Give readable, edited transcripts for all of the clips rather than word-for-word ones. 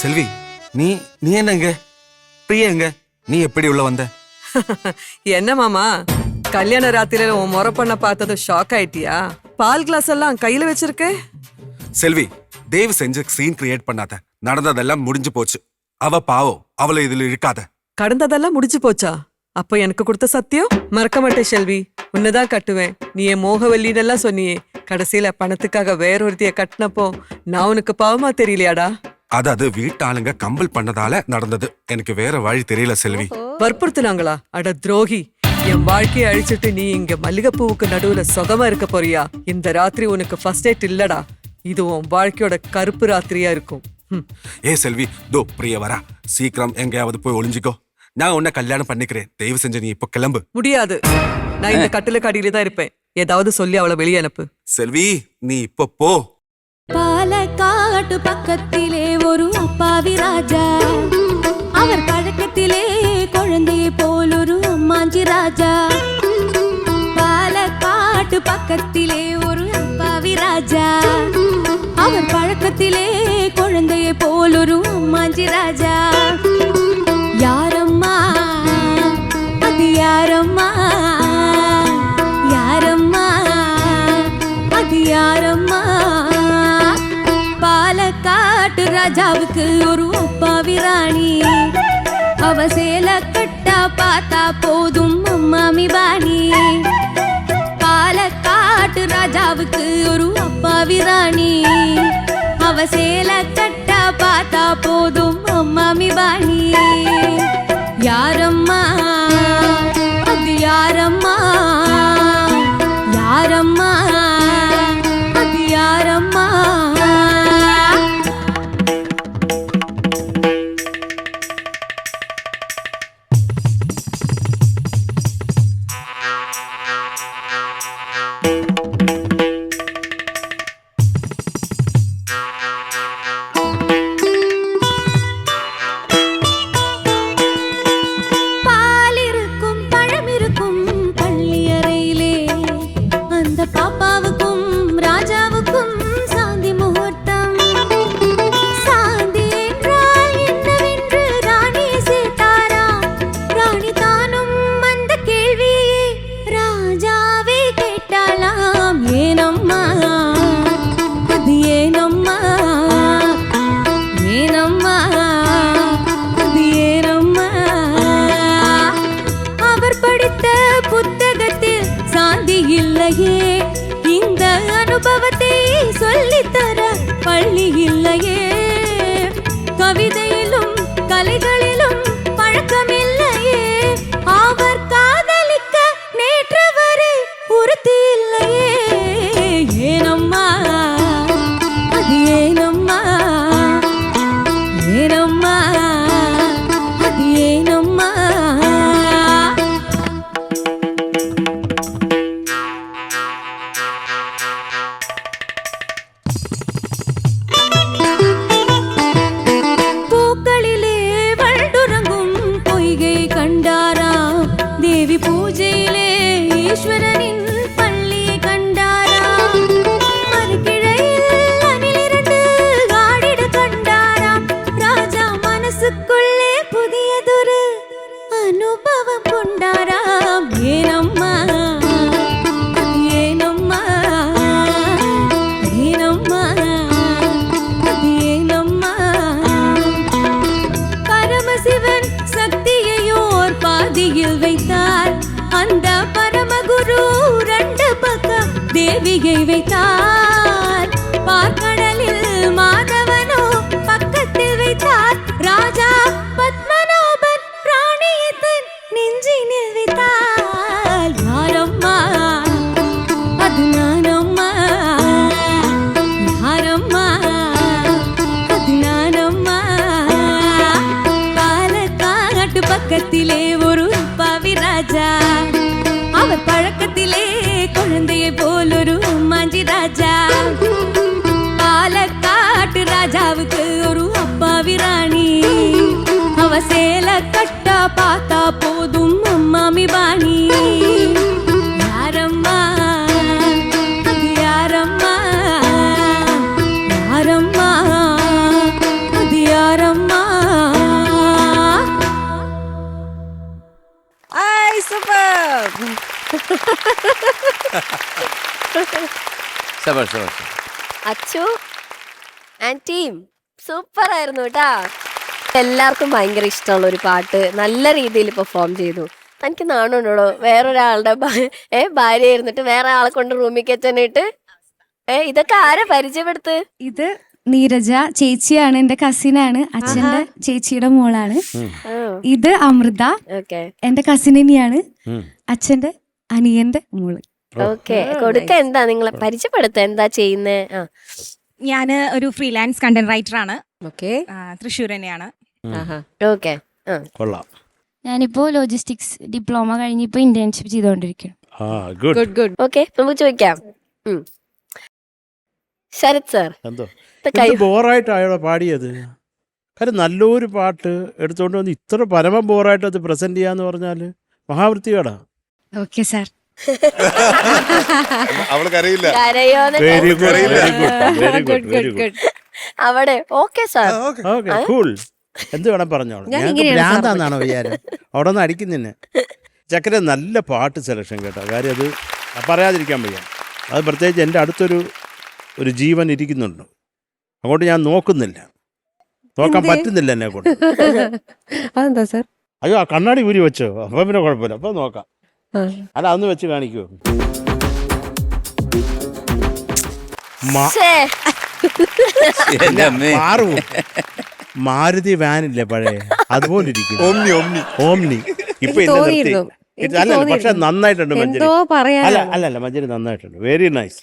செல்வி, நீ நீ என்னங்க? பிரியா எங்க? நீ எப்படி உள்ள வந்த? என்ன மாமா, கல்யாண ராத்திரியில உன் முறை பண்ண பார்த்தது ஷாக் ஆயிட்டியா? பால் கிளாஸ் எல்லாம் கையில வச்சிருக்க. செல்வி, தேவ் செஞ்ச சீன் கிரியேட் பண்ணாத. நடந்ததெல்லாம் முடிஞ்சு போச்சு. அவ பாவம், அவளை இதுல இருக்காத. கடந்ததெல்லாம் முடிஞ்சு போச்சா? அப்ப எனக்கு கொடுத்த சத்தியம் மறக்க மாட்டேன் செல்வி. உன்னதான் கட்டுவேன். நீ என் மோகவல்லின்னெல்லாம் சொன்னியே, கடைசியில பணத்துக்காக வேறொருத்திய கட்டினப்போ நான் உனக்கு பாவமா தெரியலையாடா? அது வீட்டாளுங்க கம்பல் பண்ணதால நடந்தது. எனக்கு வேற வழி தெரியல செல்வி. வற்புறுத்துனாங்களா? அட துரோகி, என் வாழ்க்கையை அழிச்சிட்டு நீ இங்க மல்லிகைப்பூவுக்கு நடுவுல சுகமா இருக்க போறியா? இந்த ராத்திரி உனக்கு ஃபர்ஸ்ட் டேட் இல்லடா. இது உன் வாழ்க்கையோட கருப்பு ராத்திரியா இருக்கும். ஏ செல்வி, தோ பிரிய வரா. சீக்கிரம் எங்கேயாவது போய் ஒளிஞ்சிக்கோ. நான் உன்னை கல்யாணம் பண்ணிக்கிறேன். தயவு செஞ்சு நீ இப்ப கிளம்பு. முடியாது, நான் இந்த கட்டில கடியில தான் இருப்பேன். ஏதாவது சொல்லி அவளை வெளியே அனுப்பு. செல்வி, நீ இப்ப போ. பாலக்காட்டு பக்கத்திலே ஒரு அப்பாவி ராஜா, அவர் பழக்கத்திலே குழந்தையை போல் ஒரு அம்மாஞ்சி ராஜா. பாலக்காட்டு பக்கத்திலே ஒரு அப்பாவி ராஜா, அவர் பழக்கத்திலே குழந்தையை போல் ஒரு அம்மாஞ்சி ராஜா. யாரம்மா அது யாரம்மா, யாரம்மா அது யாரம்மா? பாலக்காட்டு ராஜாவுக்கு ஒரு அப்பாவி ராணி, அவ சேல கட்டா பார்த்தா போதும் அம்மாமி பாணி. பாலக்காட்டு ராஜாவுக்கு ஒரு அப்பாவி ராணி, அவ சேல கட்டா பார்த்தா போதும் அம்மாமி பாணி. யாரம்மா அது யாரம்மா, யாரம்மா அது யாரம்மா? இந்த அனுபவத்தை சொல்லித்தர பள்ளி இல்லையே, கவிதையிலும் கலைகளிலும் பழக்கமில்லையே, அவர் காதலிக்க நேற்று வரை உறுதி இல்லையே. ஏனம்மா அது ஏனம்மா, ஏனம்மா அது ஏனம்மா? ஈஸ்வரனின் பள்ளியை கண்டாராம், மறுகிழையில் அணிலிரண்டு ஆடிட கண்டாராம். ராஜா மனசுக்குள்ளே புதியதொரு அனுபவம் கொண்டாராம். ஏனம்மா அது ஏனம்மா, ஏனம்மா அது ஏனம்மா? பரமசிவன் சக்தியையோர் பாதியில் வைத்தார், அந்த பரமகுரு ரெண்டு பக்கம் தேவியை வைத்தார். பார்க்கடலில் மாதவனோ பக்கத்தில் வைத்தார், ராஜா பத்மநாபன் ராணியை தன் நெஞ்சினில் வைத்தார். யாரம்மா அது நானம்மா, யாரம்மா அது நானம்மா? பாலக்காட்டு பக்கத்திலே ஒரு அப்பாவி ராஜா, அவர் பழக்கத்திலே குழந்தையை போல் ஒரு அம்மாஞ்சி ராஜா. അച്ചു ആൻഡ് ടീം സൂപ്പർ ആയിരുന്നു കേട്ടാ. എല്ലാവർക്കും ഭയങ്കര ഇഷ്ടമുള്ള ഒരു പാട്ട് നല്ല രീതിയിൽ പെർഫോം ചെയ്തു. എനിക്ക് നാണുണ്ടോ വേറൊരാളുടെ ഭാര്യ ഇരുന്നിട്ട് വേറെ ആളെ കൊണ്ട് റൂമിൽ കയറ്റാനായിട്ട്? ഇതൊക്കെ ആരാ പരിചയപ്പെടുത്ത്? ഇത് നീരജ ചേച്ചിയാണ്, എന്റെ കസിനാണ്, അച്ഛന്റെ ചേച്ചിയുടെ മോളാണ്. ഇത് അമൃത, എന്റെ കസിനെയാണ്, അച്ഛന്റെ അനിയന്റെ മോള്. ഓക്കെ, കൊടുക്ക എന്താ നിങ്ങളെ പരിചയപ്പെടുത്ത, എന്താ ചെയ്യുന്നേ? ഞാൻ ഒരു ഫ്രീലാൻസ് കണ്ടന്റ് റൈറ്റർ ആണ്. ഓക്കെ, തൃശ്ശൂർ തന്നെയാണ്. ഓക്കെ, കൊള്ളാം. ഞാനിപ്പോ ലോജിസ്റ്റിക്സ് ഡിപ്ലോമ കഴിഞ്ഞ് ഇപ്പൊ ഇന്റേൺഷിപ്പ് ചെയ്തോണ്ടിരിക്കുന്നു. Good good. ഓക്കെ, നമുക്ക് ചോദിക്കാം. ശരത് സാർ, എന്തോ ബോറായിട്ടായോ പാടിയത്? കാര്യം നല്ലൊരു പാട്ട് എടുത്തോണ്ട് വന്ന് ഇത്ര പരമ ബോറായിട്ട് അത് പ്രസന്റ് ചെയ്യാന്ന് പറഞ്ഞാല് മഹാവൃത്തിയോടാ. Okay sir. അവൾക്കറിയില്ല. Very good, very good, very good. അവിടെ ഓക്കെ സാർ. Okay, cool. എന്ത് വേണം പറഞ്ഞോളൂ. ഞങ്ങൾക്ക് ഭ്രാന്താന്നാണോ വിചാരം? അവിടെ നിന്ന് അടിക്കുന്നന്നെ. ചക്കര നല്ല പാട്ട് സെലക്ഷൻ കേട്ടോ. കാര്യം അത് പറയാതിരിക്കാൻ വയ്യ. അത് പ്രത്യേകിച്ച് എൻ്റെ അടുത്തൊരു ജീവൻ ഇരിക്കുന്നുണ്ട്. അങ്ങോട്ട് ഞാൻ നോക്കുന്നില്ല, നോക്കാൻ പറ്റുന്നില്ല എന്നെ കൊണ്ട്. അതെന്താ സാർ? അയ്യോ, ആ കണ്ണാടി ഊരി വെച്ചോ, അപ്പൊ പിന്നെ കുഴപ്പമില്ല, അപ്പൊ നോക്കാം. അല്ല, അതൊന്ന് വെച്ച് കാണിക്കുമോ? മാരുതി വാനില്ലേ പഴയ, അതുപോലെ ഇരിക്കും. ഓംനി ഇപ്പൊ അല്ല, പക്ഷെ നന്നായിട്ടുണ്ട് മഞ്ജരി. അല്ല മഞ്ജരി നന്നായിട്ടുണ്ട്. Very nice.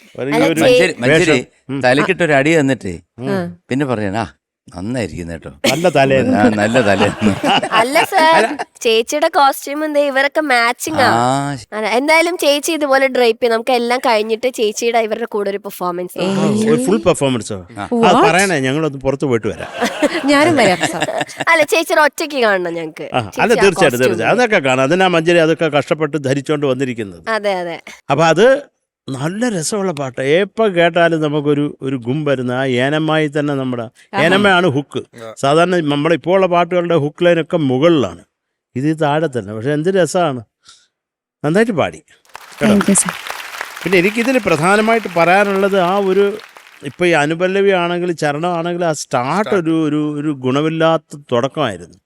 തലക്കിട്ടൊരു അടി തന്നിട്ട് പിന്നെ പറഞ്ഞാ നന്നായിരിക്കും കേട്ടോ, നല്ല തലേന്ന്, നല്ല തലേന്ന്. അല്ല സാർ, ചേച്ചിയുടെ കോസ്റ്റ്യൂം എന്താ ഇവരൊക്കെ മാച്ചിങ് ആ. എന്തായാലും ചേച്ചി ഇതുപോലെ ഡ്രൈപ്പ് ചെയ്യും. നമുക്ക് എല്ലാം കഴിഞ്ഞിട്ട് ചേച്ചിയുടെ ഇവരുടെ കൂടെ ഒരു പെർഫോമൻസ്, ഫുൾ പെർഫോമൻസോ പറയണേ. ഞങ്ങളൊന്ന് പുറത്ത് പോയിട്ട് വരാം. ഞാനും വരാം സാർ. അല്ല, ചേച്ചിയുടെ ഒറ്റയ്ക്ക് കാണണം ഞങ്ങക്ക്. അല്ല, തീർച്ചയായിട്ടും അതൊക്കെ കാണാം. അതിനാ മഞ്ജരി അതൊക്കെ കഷ്ടപ്പെട്ട് ധരിച്ചോണ്ട് വന്നിരിക്കുന്നത്. അതെ അതെ. അപ്പൊ അത് നല്ല രസമുള്ള പാട്ട്. എപ്പോൾ കേട്ടാലും നമുക്കൊരു ഗും വരുന്ന ആ ഏനമ്മായി തന്നെ. നമ്മുടെ ഏനമ്മയാണ് ഹുക്ക്. സാധാരണ നമ്മളിപ്പോൾ ഉള്ള പാട്ടുകളുടെ ഹുക്ക് ലൈനൊക്കെ മുകളിലാണ്, ഇത് താഴെ തന്നെ. പക്ഷെ എന്ത് രസമാണ്, നന്നായിട്ട് പാടി. പിന്നെ എനിക്കിതിൽ പ്രധാനമായിട്ട് പറയാനുള്ളത് ആ ഇപ്പോൾ ഈ അനുപല്ലവി ആണെങ്കിൽ ചരണമാണെങ്കിൽ ആ സ്റ്റാർട്ട് ഒരു ഗുണമില്ലാത്ത തുടക്കമായിരുന്നു.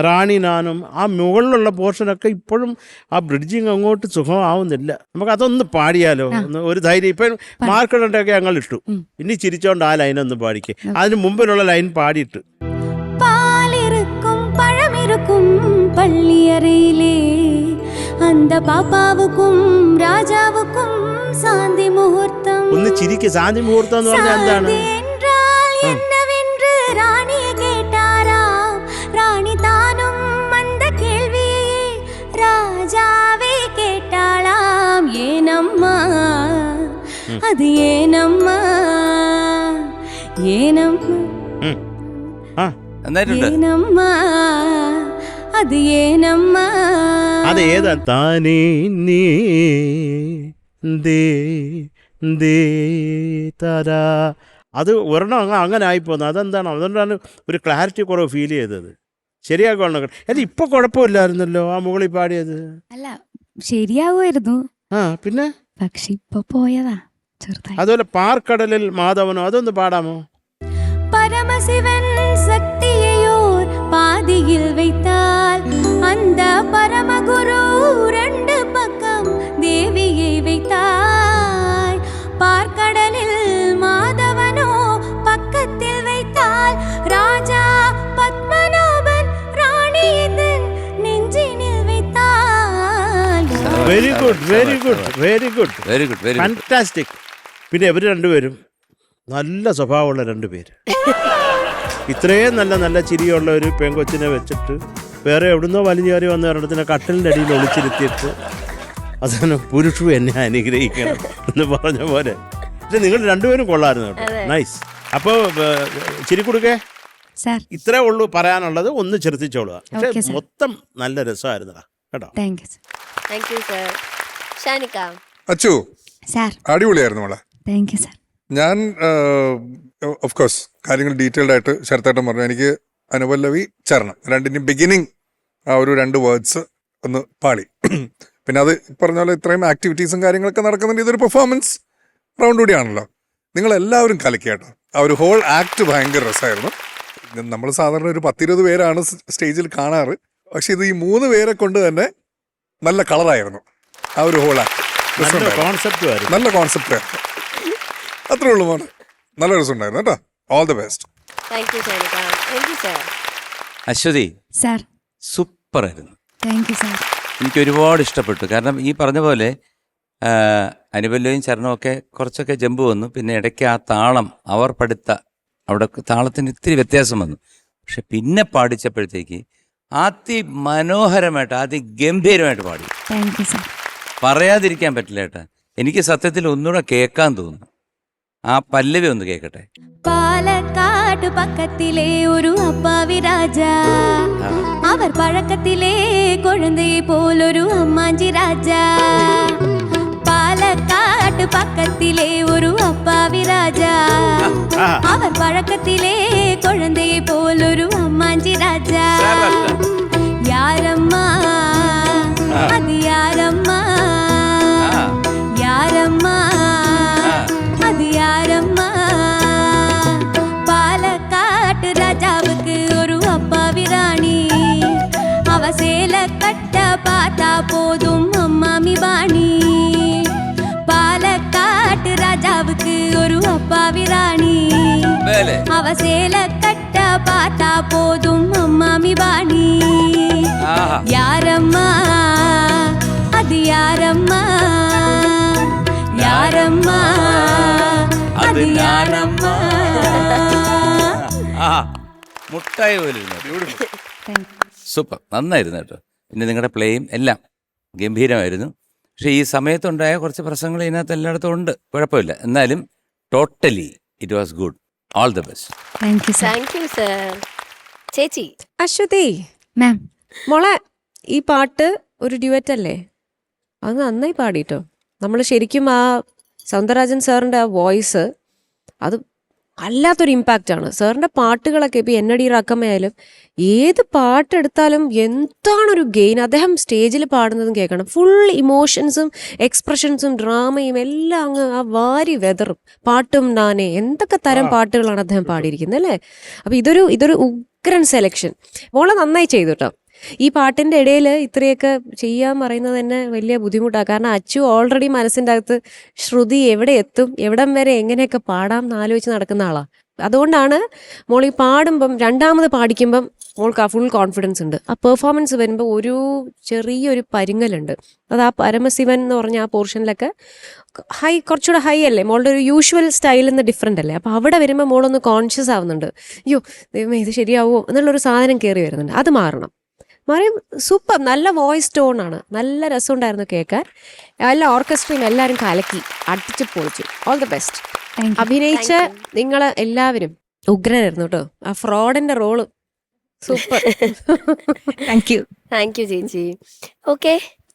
റാണി നാനും ആ മുകളിലുള്ള പോർഷനൊക്കെ ഇപ്പോഴും ആ ബ്രിഡ്ജിങ് അങ്ങോട്ട് സുഖമാവുന്നില്ല. നമുക്ക് അതൊന്ന് പാടിയാലോ, ഒരു ധൈര്യം. ഇപ്പം മാർക്കടൊക്കെ ഞങ്ങൾ ഇട്ടു, ഇനി ചിരിച്ചോണ്ട് ആ ലൈനൊന്ന് പാടിക്കേ. അതിന് മുമ്പിലുള്ള ലൈൻ പാടിയിട്ട്. പാലിരുക്കും പഴമിരുക്കും പള്ളിയറയിലേ അന്ത പാപ്പാവുക്കും രാജാവുക്കും സാന്തി മുഹൂർത്തം. ഒന്ന് ചിരിക്ക്. സാന്തി മുഹൂർത്തം എന്ന് പറഞ്ഞാൽ എന്താണ്? റാണിയെ കേട്ടാരാം, റാണി താനും മന്ദ കേൾവിയെ രാജാവേ കേട്ടാളാം. ഏനമ്മ അത് ഏനമ്മ, ഏനമ്മ ഏനമ്മ അത് ഏനമ്മ. അത് ഏതാ? താനേ നീ ദേ താരാ. അത് ഒരെണ്ണം അങ്ങനെ ആയിപ്പോന്നു. അതെന്താണ്? അതുകൊണ്ടാണ് ഒരു ക്ലാരിറ്റി കുറവ് ഫീൽ ചെയ്തത്. ശരിയാക്കണം. അത് ഇപ്പൊ കുഴപ്പമില്ലായിരുന്നല്ലോ ആ മുകളിൽ പാടിയത്. അല്ല, ശരിയാവുമായിരുന്നു. പിന്നെ പക്ഷെ ഇപ്പൊ പോയതാ ചെറുതായി. അതുപോലെ പാർക്കടലിൽ മാധവനോ, അതൊന്ന് പാടാമോ? പരമശിവൻ ശക്തിയോർ പാതിയിൽ வைத்தால் அந்த பரமகுரு ரெண்டு பக்கம் தேவியை வைத்தாய். பார்க்கடலில் மாதவனோ பக்கத்தில் வைத்தால் ராஜா பத்மநாபன் ராணியின் நெஞ்சினில் வைத்தால். Very good, very good, very good, very good, very good, fantastic. പിന്നെ ഇവർ രണ്ടുപേരും നല്ല സ്വഭാവമുള്ള രണ്ടുപേര്. ഇത്രയും നല്ല ചിരിയുള്ള ഒരു പെങ്കൊച്ചിനെ വെച്ചിട്ട് വേറെ എവിടുന്നോ വലിഞ്ഞേറി വന്ന ഒരിടത്തിനെ കട്ടിലിൻ്റെ അടിയിൽ ഒളിച്ചിരുത്തിയിട്ട് അതിന് പുരുഷു എന്നെ അനുഗ്രഹിക്കണം എന്ന് പറഞ്ഞ പോലെ. പക്ഷെ നിങ്ങൾ രണ്ടുപേരും കൊള്ളായിരുന്നു കേട്ടോ. നൈസ്. അപ്പോൾ ചിരി കൊടുക്കേ സാർ. ഇത്രേ ഉള്ളൂ പറയാനുള്ളത്. ഒന്ന് ചെറുത്തിച്ചോളുക. പക്ഷെ മൊത്തം നല്ല രസമായിരുന്നടാ കേട്ടോ. Thank you sir. Thank you sir. ഷാനിക്ക. അച്ചു സാർ. അടിപൊളിയായിരുന്നു മോളെ. Thank you sir. ഞാൻ ഓഫ് കോഴ്സ് കാര്യങ്ങൾ ഡീറ്റെയിൽഡ് ആയിട്ട് ശരത്തേട്ടൻ പറഞ്ഞു. എനിക്ക് അനുപല്ലവി ചരണം രണ്ടിൻ്റെയും ബിഗിനിങ് ആ ഒരു 2 വേർഡ്സ് ഒന്ന് പാളി. പിന്നെ അത് പറഞ്ഞ പോലെ ഇത്രയും ആക്ടിവിറ്റീസും കാര്യങ്ങളൊക്കെ നടക്കുന്നുണ്ട്. ഇതൊരു പെർഫോമൻസ് റൗണ്ട് കൂടിയാണല്ലോ. നിങ്ങൾ എല്ലാവരും കലക്കിയാട്ടോ. ആ ഒരു ഹോൾ ആക്ട് ഭയങ്കര രസമായിരുന്നു. നമ്മൾ സാധാരണ ഒരു 10-20 പേരാണ് സ്റ്റേജിൽ കാണാറ്. പക്ഷെ ഇത് ഈ 3 പേരെ കൊണ്ട് തന്നെ നല്ല കളറായിരുന്നു ആ ഒരു ഹോൾ ആക്ട്. കോൺസെപ്റ്റ് നല്ല കോൺസെപ്റ്റ് ആയിരുന്നു. അത്രേ ഉള്ളൂ മോനെ. നല്ല രസമുണ്ടായിരുന്നു കേട്ടോ. All the best. Thank you Shanika. Thank you sir. Aswathy sir സൂപ്പറായിരുന്നു. Thank you sir. എനിക്ക് ഒരുപാട് ഇഷ്ടപ്പെട്ടു. കാരണം ഈ പറഞ്ഞ പോലെ അനുപല്ലവിയും ചരണവും ഒക്കെ കുറച്ചൊക്കെ ജമ്പ് വന്നു. പിന്നെ ഇടയ്ക്ക് ആ താളം അവർ പടുത്ത അവിടെ താളത്തിന് ഇത്തിരി വ്യത്യാസം വന്നു. പക്ഷെ പിന്നെ പാടിച്ചപ്പോഴത്തേക്ക് അതിമനോഹരമായിട്ട് അതിഗംഭീരമായിട്ട് പാടി. Thank you sir. പറയാതിരിക്കാൻ പറ്റില്ല ഏട്ടാ. എനിക്ക് സത്യത്തിൽ ഒന്നുകൂടെ കേൾക്കാൻ തോന്നുന്നു. ആ പല്ലവി ഒന്ന് കേൾക്കട്ടെ. പാലക്കാട് പക്കത്തിലെ ഒരു അപ്പാവി രാജാ, അവർ പഴക്കത്തിലെ കുഴന്തയെ പോലൊരു അമ്മാഞ്ചി രാജാ. പാലക്കാട് പക്കത്തിലെ ഒരു അപ്പാവി രാജാ, അവർ പഴക്കത്തിലെ കുഴന്തയെ പോലൊരു അമ്മാഞ്ചി രാജാ. യാരമ്മ അത് യാരമ്മ, യാരമ്മ அது யாரம்மா. பாலக்காட்டு ராஜாவுக்கு ஒரு அப்பாவி ராணி, அவ சேல கட்ட பார்த்தா போதும் அம்மாமி பாணி. பாலக்காட்டு ராஜாவுக்கு ஒரு அப்பாவி ராணி, அவ சேல கட்ட பார்த்தா போதும் அம்மாமி பாணி. யாரம்மா அது யாரம்மா, யாரம்மா അത് ഞാനമ്മ. മുട്ടായി പോലെ സൂപ്പർ. നന്നായിരുന്നു കേട്ടോ. പിന്നെ നിങ്ങളുടെ പ്ലേയും എല്ലാം ഗംഭീരമായിരുന്നു. പക്ഷേ ഈ സമയത്തുണ്ടായ കുറച്ച് പ്രശ്നങ്ങൾ ഇതിനകത്ത് എല്ലായിടത്തും ഉണ്ട്. കുഴപ്പമില്ല. എന്നാലും totally it was good. All the best. Thank you sir. Thank you sir. ചേച്ചി. അശ്വതി മാം മോളെ, ഈ പാട്ട് ഒരു ഡ്യുവറ്റ് അല്ലേ? അത് നന്നായി പാടിട്ടോ. നമ്മൾ ശരിക്കും ആ സൗന്ദരരാജൻ സാറിൻ്റെ ആ വോയിസ് അത് വല്ലാത്തൊരു ഇമ്പാക്റ്റാണ്. സാറിൻ്റെ പാട്ടുകളൊക്കെ ഇപ്പോൾ എന്നടി റക്കമയായാലും ഏത് പാട്ടെടുത്താലും എന്താണൊരു ഗെയിൻ. അദ്ദേഹം സ്റ്റേജിൽ പാടുന്നതും കേൾക്കണം. ഫുൾ ഇമോഷൻസും എക്സ്പ്രഷൻസും ഡ്രാമയും എല്ലാം അങ്ങ് ആ വാരി വെതറും. പാട്ടും നാനേ എന്തൊക്കെ തരം പാട്ടുകളാണ് അദ്ദേഹം പാടിയിരിക്കുന്നത് അല്ലേ? അപ്പോൾ ഇതൊരു ഉഗ്രൻ സെലക്ഷൻ. മോളെ നന്നായി ചെയ്തു കേട്ടോ. ഈ പാട്ടിൻ്റെ ഇടയിൽ ഇത്രയൊക്കെ ചെയ്യാൻ പറയുന്നത് തന്നെ വലിയ ബുദ്ധിമുട്ടാണ്. കാരണം അച്ചു ഓൾറെഡി മനസ്സിൻ്റെ അകത്ത് ശ്രുതി എവിടെ എത്തും, എവിടം വരെ എങ്ങനെയൊക്കെ പാടാം എന്നാലോചിച്ച് നടക്കുന്ന ആളാണ്. അതുകൊണ്ടാണ് മോൾ ഈ പാടുമ്പം രണ്ടാമത് പാടിക്കുമ്പം മോൾക്ക് ആ ഫുൾ കോൺഫിഡൻസ് ഉണ്ട്. ആ പെർഫോമൻസ് വരുമ്പോൾ ഒരു ചെറിയൊരു പരിങ്ങലുണ്ട്. അത് ആ പരമശിവൻ എന്ന് പറഞ്ഞ ആ പോർഷനിലൊക്കെ കുറച്ചുകൂടെ ഹൈ അല്ലേ, മോളുടെ ഒരു യൂഷ്വൽ സ്റ്റൈലിൽ നിന്ന് ഡിഫറെൻ്റ് അല്ലേ. അപ്പോൾ അവിടെ വരുമ്പോൾ മോളൊന്ന് കോൺഷ്യസ് ആവുന്നുണ്ട്. അയ്യോ ദൈവമേ ഇത് ശരിയാവുമോ എന്നുള്ളൊരു സാധനം കയറി വരുന്നുണ്ട്. അത് മാറണം. മറിയം സൂപ്പർ, നല്ല വോയിസ് ടോണാണ്. നല്ല രസമുണ്ടായിരുന്നു കേൾക്കാൻ. എല്ലാ ഓർക്കസ്ട്രയും എല്ലാവരും കലക്കി അടിച്ച് പൊളിച്ചു. All the best. അഭിനയിച്ച നിങ്ങൾ എല്ലാവരും ഉഗ്രനായിരുന്നു കേട്ടോ. ആ ഫ്രോഡിന്റെ role super. Thank you. Thank you ചേച്ചി. ഓക്കെ,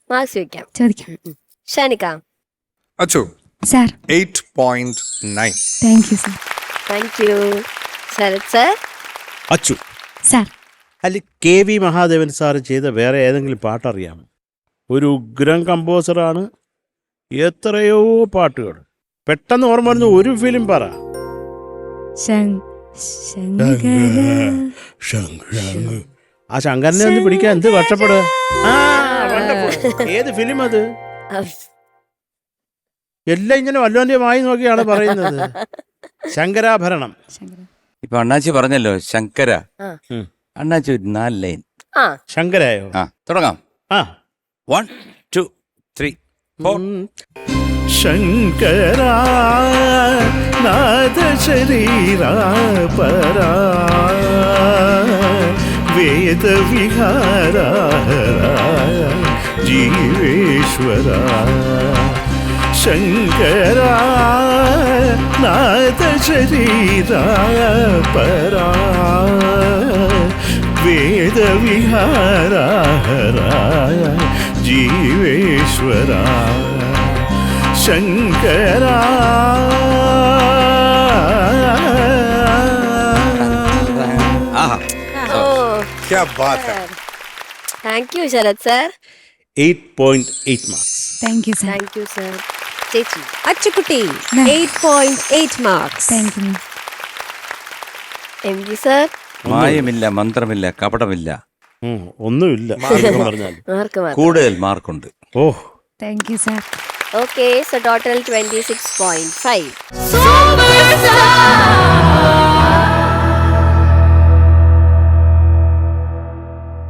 മാർക്സ് വെക്കാം. ചോദിക്കാം. Shanika. Achu sir 8.9. Thank you sir. Thank you. Sarath sir. Achu sir അല്ല, KV മഹാദേവൻ സാർ ചെയ്ത വേറെ ഏതെങ്കിലും പാട്ടറിയാമോ? ഒരു ഉഗ്രം കമ്പോസറാണ്. എത്രയോ പാട്ടുകൾ പെട്ടെന്ന് ഓർമ്മ വരുന്ന ഒരു ഫിലിം പറ. ആ ശങ്കരനെ ഒന്ന് പിടിക്കാൻ എന്ത് കഷ്ടപ്പെടുക. ഏത് ഫിലിം അത്? എല്ലാം ഇങ്ങനെ വല്ലോന്റെ വായി നോക്കിയാണ് പറയുന്നത്. ശങ്കരാഭരണം. ഇപ്പൊ അണ്ണാച്ചി പറഞ്ഞല്ലോ ശങ്കര. അണ്ണാച്ചി ഒരു 4 ലൈൻ. ശങ്കരായോ? തുടങ്ങാം. 1 2 3 4. ശങ്കരാ നാദ ശരീരാ പരാ വേദ വിഹാരാ ജീവേശ്വരാ. ശങ്കരാ നാദ ശരീരാ പരാ വേദ വിഹാരാ ജീവേശ്വരാ. ശങ്കരാ. क्या बात है. Thank you Sarath sir. 8.8 marks. Thank you sir. Thank you sir. ചേച്ചി അച്ചുക്കുട്ടി 8.8 marks. Thank you. MG sir മായമില്ല, മന്ത്രമില്ല, കപടമില്ല, ഒന്നുമില്ല പറഞ്ഞാൽ മാർക്ക് കൂടുതൽ മാർക്കുണ്ട്. Oh thank you sir. Okay so total 26.5. Superstar.